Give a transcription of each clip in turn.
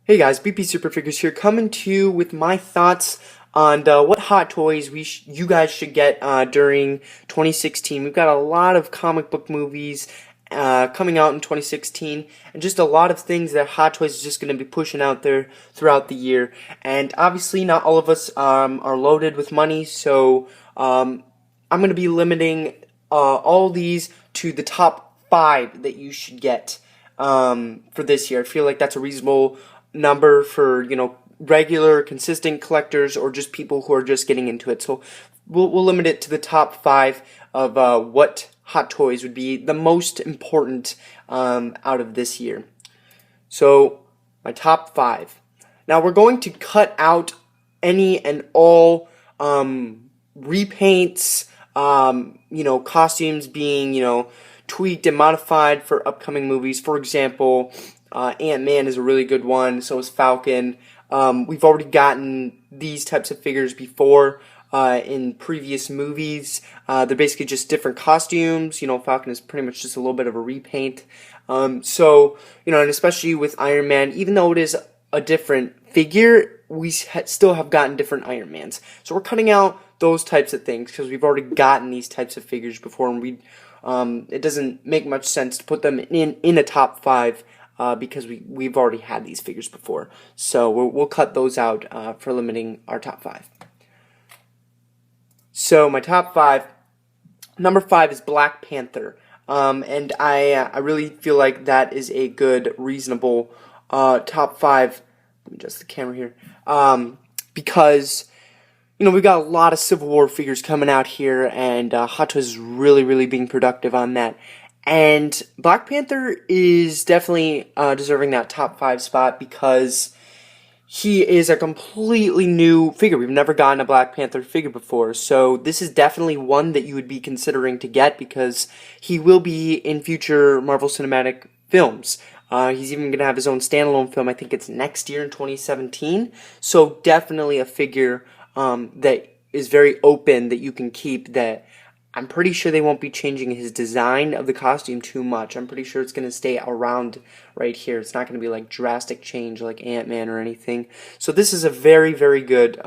Hey guys, BP Superfigures here, coming to you with my thoughts on what hot toys you guys should get during 2016. We've got a lot of comic book movies coming out in 2016, and just a lot of things that Hot Toys is just going to be pushing out there throughout the year. And obviously, not all of us are loaded with money, so I'm going to be limiting all these to the top 5 that you should get for this year. I feel like that's a reasonable number for, regular, consistent collectors or just people who are just getting into it. So we'll limit it to the top 5 of what Hot Toys would be the most important out of this year. So my top 5. Now we're going to cut out any and all repaints, costumes being, tweaked and modified for upcoming movies. For example, Ant-Man is a really good one, so is Falcon. We've already gotten these types of figures before in previous movies. They're basically just different costumes. Falcon is pretty much just a little bit of a repaint. And especially with Iron Man, even though it is a different figure, we still have gotten different Iron Mans. So we're cutting out those types of things because we've already gotten these types of figures before, and it doesn't make much sense to put them in a top 5. Because we've already had these figures before. So we'll cut those out for limiting our top 5. So my top 5, number 5 is Black Panther. And I really feel like that is a good, reasonable top 5. Let me adjust the camera here. Because we've got a lot of Civil War figures coming out here, and Hot Toys is really, really being productive on that. And Black Panther is definitely deserving that top 5 spot because he is a completely new figure. We've never gotten a Black Panther figure before, so this is definitely one that you would be considering to get because he will be in future Marvel Cinematic films. He's even going to have his own standalone film. I think it's next year in 2017. So definitely a figure that is very open that you can keep. That I'm pretty sure they won't be changing his design of the costume too much. I'm pretty sure it's going to stay around right here. It's not going to be like drastic change like Ant-Man or anything. So this is a very, very good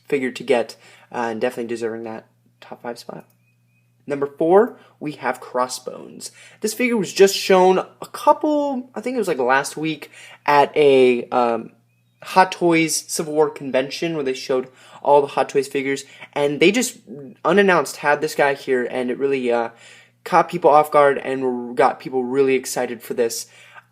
figure to get and definitely deserving that top 5 spot. Number 4, we have Crossbones. This figure was just shown I think it was like last week at a Hot Toys Civil War convention where they showed all the Hot Toys figures, and they just unannounced had this guy here, and it really caught people off guard and got people really excited for this.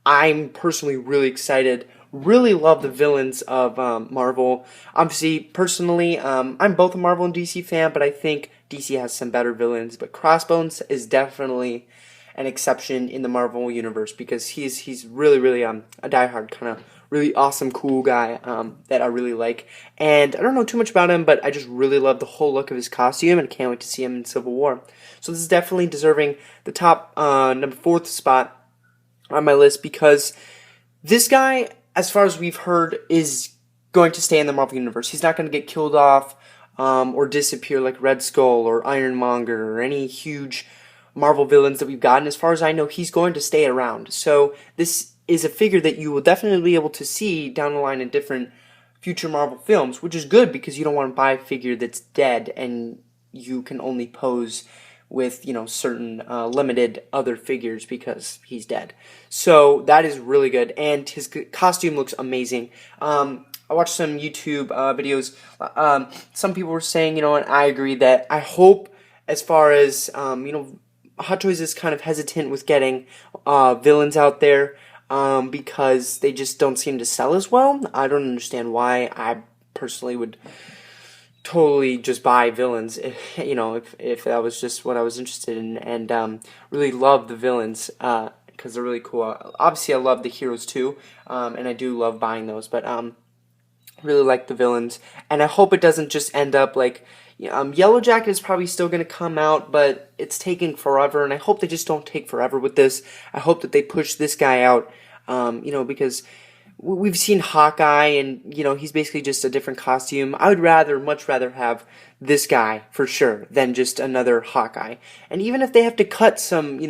I'm personally really excited. Really love the villains of Marvel. Obviously, personally, I'm both a Marvel and DC fan, but I think DC has some better villains. But Crossbones is definitely an exception in the Marvel universe because he's really, really a diehard kind of really awesome, cool guy that I really like. And I don't know too much about him, but I just really love the whole look of his costume, and I can't wait to see him in Civil War. So this is definitely deserving the top number 4th spot on my list because this guy, as far as we've heard, is going to stay in the Marvel Universe. He's not going to get killed off or disappear like Red Skull or Ironmonger or any huge Marvel villains that we've gotten. As far as I know, he's going to stay around. So this is a figure that you will definitely be able to see down the line in different future Marvel films, which is good because you don't want to buy a figure that's dead and you can only pose with, certain limited other figures because he's dead. So that is really good, and his costume looks amazing. I watched some YouTube videos. Some people were saying, and I agree that I hope, as far as, Hot Toys is kind of hesitant with getting villains out there because they just don't seem to sell as well. I don't understand why. I personally would totally just buy villains if that was just what I was interested in, and really love the villains because they're really cool. Obviously, I love the heroes too, and I do love buying those, but really like the villains, and I hope it doesn't just end up like Yellow Jacket is probably still going to come out, but it's taking forever, and I hope they just don't take forever with this. I hope that they push this guy out, because we've seen Hawkeye, and he's basically just a different costume. I would much rather have this guy for sure than just another Hawkeye. And even if they have to cut some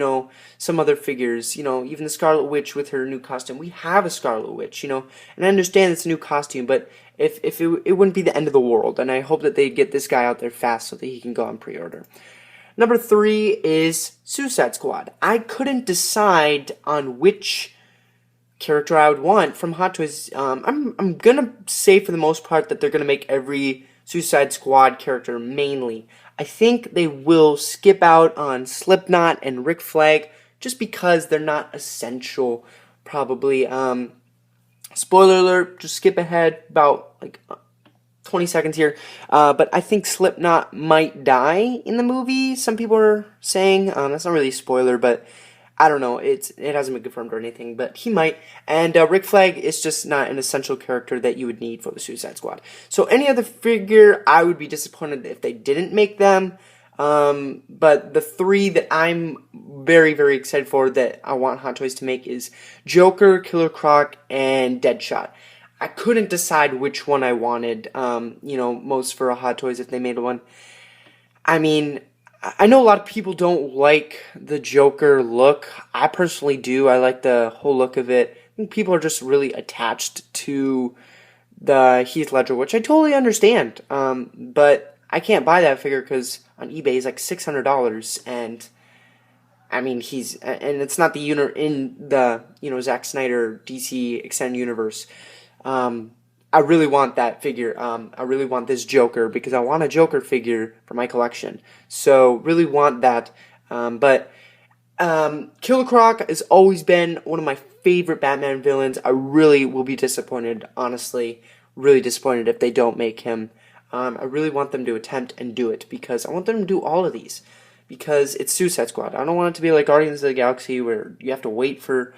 other figures, even the Scarlet Witch with her new costume, we have a Scarlet Witch, and I understand it's a new costume, but if it wouldn't be the end of the world, and I hope that they get this guy out there fast so that he can go on pre-order. Number 3 is Suicide Squad. I couldn't decide on which character I would want from Hot Toys. I'm gonna say for the most part that they're gonna make every Suicide Squad character mainly. I think they will skip out on Slipknot and Rick Flag just because they're not essential. Probably. Spoiler alert. Just skip ahead about 20 seconds here. But I think Slipknot might die in the movie. Some people are saying that's not really a spoiler, but I don't know. It hasn't been confirmed or anything, but he might. And Rick Flag is just not an essential character that you would need for the Suicide Squad. So any other figure, I would be disappointed if they didn't make them. But the 3 that I'm very, very excited for that I want Hot Toys to make is Joker, Killer Croc, and Deadshot. I couldn't decide which one I wanted, most for a Hot Toys if they made one. I mean, I know a lot of people don't like the Joker look. I personally do. I like the whole look of it. I think people are just really attached to the Heath Ledger, which I totally understand. But I can't buy that figure because on eBay it's like $600, and I mean and it's not the in the Zack Snyder DC Extended Universe. I really want that figure. I really want this Joker because I want a Joker figure for my collection. So really want that. But Killer Croc has always been one of my favorite Batman villains. I really will be disappointed, honestly, really disappointed if they don't make him. I really want them to attempt and do it because I want them to do all of these because it's Suicide Squad. I don't want it to be like Guardians of the Galaxy where you have to wait for,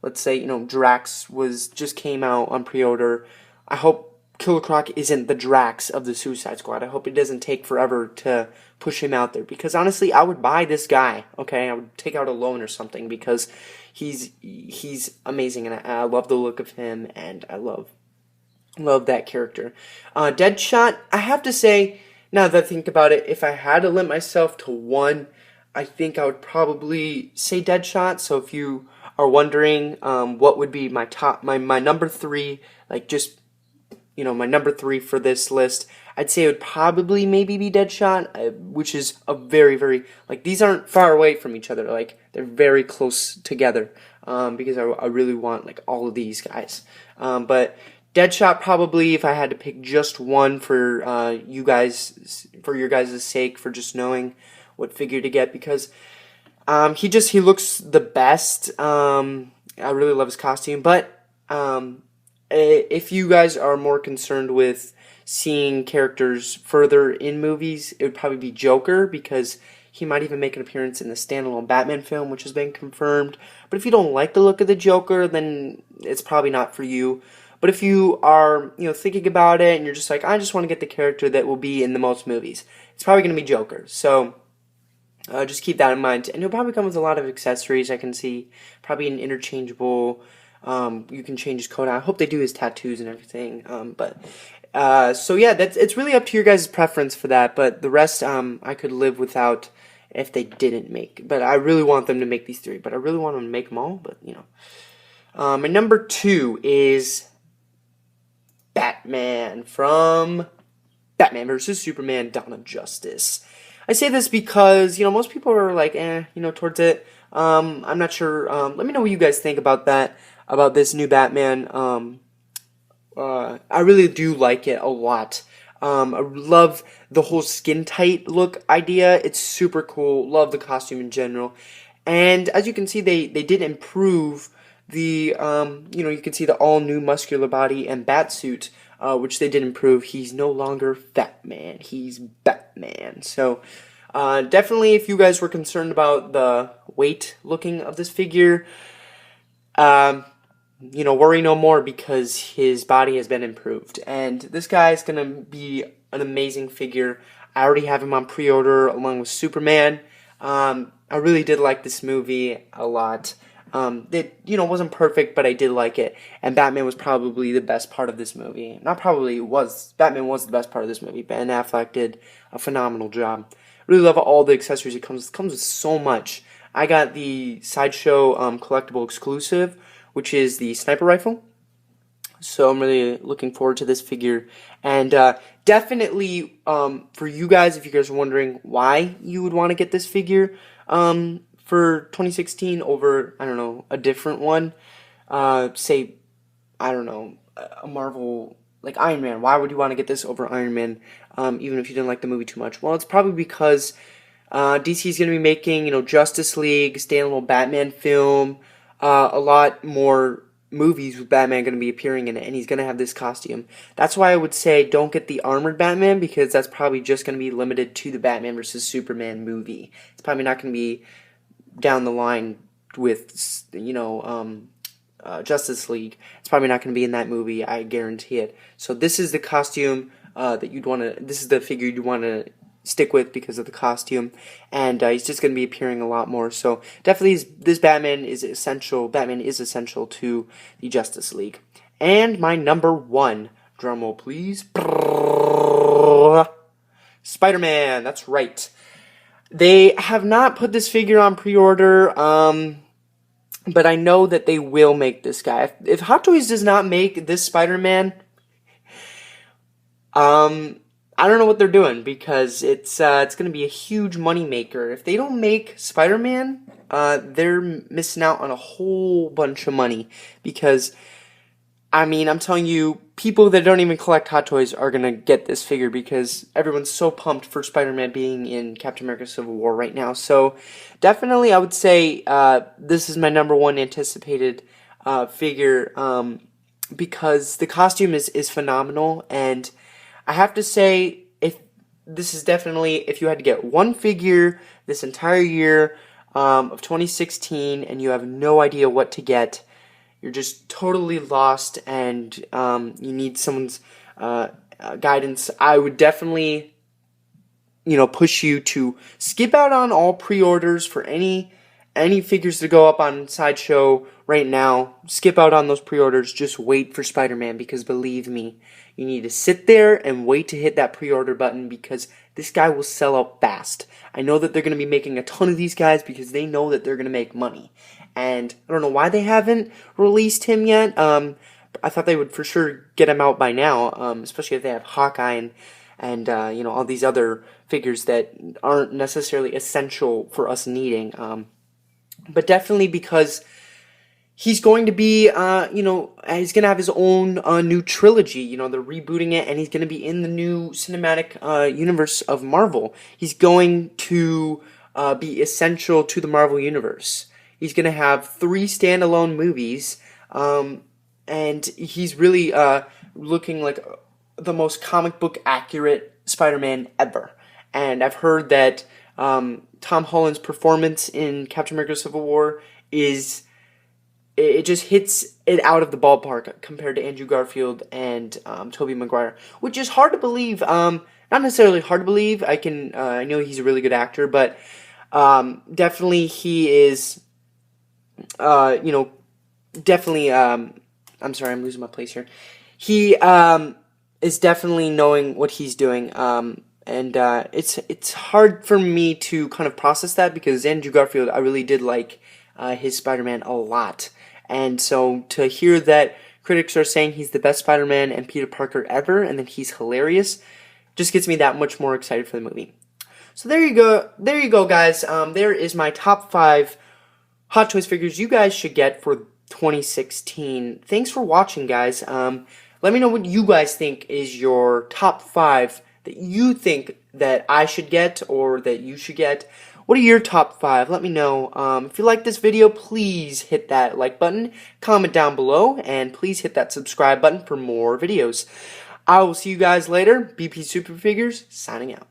let's say, Drax just came out on pre-order. I hope Killer Croc isn't the Drax of the Suicide Squad. I hope it doesn't take forever to push him out there. Because honestly, I would buy this guy. Okay, I would take out a loan or something because he's amazing, and I love the look of him, and I love that character. Deadshot, I have to say, now that I think about it, if I had to limit myself to one, I think I would probably say Deadshot. So if you are wondering what would be my number 3, my number 3 for this list, I'd say it would probably maybe be Deadshot, which is a very, very, these aren't far away from each other, they're very close together, because I really want, all of these guys, but Deadshot probably, if I had to pick just one for your guys' sake, for just knowing what figure to get, because he looks the best. I really love his costume, but if you guys are more concerned with seeing characters further in movies, it would probably be Joker, because he might even make an appearance in the standalone Batman film, which has been confirmed. But if you don't like the look of the Joker, then it's probably not for you. But if you are, thinking about it and you're just like, I just want to get the character that will be in the most movies, it's probably going to be Joker. So just keep that in mind. And he'll probably come with a lot of accessories. I can see probably an interchangeable. You can change his coat. I hope they do his tattoos and everything. So yeah, it's really up to your guys' preference for that. But the rest, I could live without if they didn't make. But I really want them to make these 3. But I really want them to make them all. But my number 2 is Batman from Batman vs. Superman: Dawn of Justice. I say this because, most people are like, towards it. I'm not sure. Let me know what you guys think about that, about this new Batman. I really do like it a lot. I love the whole skin tight look idea. It's super cool. Love the costume in general. And as you can see, they did improve the, you can see the all-new muscular body and bat suit, which they did improve. He's no longer Fat Man. He's Batman. So, definitely, if you guys were concerned about the weight looking of this figure, worry no more, because his body has been improved. And this guy is going to be an amazing figure. I already have him on pre-order along with Superman. I really did like this movie a lot. That, you know, wasn't perfect, but I did like it. And Batman was probably the best part of this movie. Not probably, was. Batman was the best part of this movie. Ben Affleck did a phenomenal job. Really love all the accessories it comes with so much. I got the Sideshow collectible exclusive, which is the sniper rifle. So I'm really looking forward to this figure. And definitely for you guys, if you guys are wondering why you would want to get this figure for 2016 over, I don't know, a different one, say, I don't know, a Marvel, like Iron Man. Why would you want to get this over Iron Man, even if you didn't like the movie too much? Well, it's probably because DC is going to be making, you know, Justice League, standalone Batman film, a lot more movies with Batman going to be appearing in it, and he's going to have this costume. That's why I would say don't get the armored Batman, because that's probably just going to be limited to the Batman vs. Superman movie. It's probably not going to be down the line with, you know, Justice League. It's probably not going to be in that movie, I guarantee it. So this is the costume that you'd want to, this is the figure you'd want to stick with because of the costume, and he's just going to be appearing a lot more. So definitely this Batman is essential. Batman is essential to the Justice League. And my number one, drumroll please, SpiderMan. That's right. They have not put this figure on pre-order, but I know that they will make this guy. If Hot Toys does not make this SpiderMan, I don't know what they're doing, because it's going to be a huge money maker. If they don't make Spider-Man, they're missing out on a whole bunch of money, because, I mean, I'm telling you, people that don't even collect Hot Toys are going to get this figure, because everyone's so pumped for Spider-Man being in Captain America Civil War right now. So definitely I would say this is my number one anticipated figure, because the costume is phenomenal. And I have to say, if this is definitely, if you had to get one figure this entire year of 2016 and you have no idea what to get, you're just totally lost, and you need someone's guidance, I would definitely, you know, push you to skip out on all pre-orders for any figures to go up on Sideshow right now. Skip out on those pre-orders. Just wait for Spider-Man, because believe me, you need to sit there and wait to hit that pre-order button, because this guy will sell out fast. I know that they're going to be making a ton of these guys because they know that they're going to make money. And I don't know why they haven't released him yet. I thought they would for sure get him out by now, especially if they have Hawkeye and you know, all these other figures that aren't necessarily essential for us needing. But definitely because he's going to be, you know, he's going to have his own new trilogy. You know, they're rebooting it, and he's going to be in the new cinematic universe of Marvel. He's going to be essential to the Marvel universe. He's going to have 3 standalone movies, and he's really looking like the most comic book accurate Spider-Man ever. And I've heard that Tom Holland's performance in Captain America Civil War is, it just hits it out of the ballpark compared to Andrew Garfield and Tobey Maguire, which is hard to believe. Not necessarily hard to believe. I know he's a really good actor, but definitely he is, you know, definitely, I'm sorry, I'm losing my place here. He is definitely knowing what he's doing, and it's hard for me to kind of process that, because Andrew Garfield, I really did like his Spider-Man a lot. And so to hear that critics are saying he's the best Spider-Man and Peter Parker ever, and that he's hilarious, just gets me that much more excited for the movie. So there you go, guys. There is my top 5 Hot Toys figures you guys should get for 2016. Thanks for watching, guys. Let me know what you guys think is your top 5 that you think that I should get or that you should get. What are your top 5? Let me know. If you like this video, please hit that like button, comment down below, and please hit that subscribe button for more videos. I will see you guys later. BP Super Figures, signing out.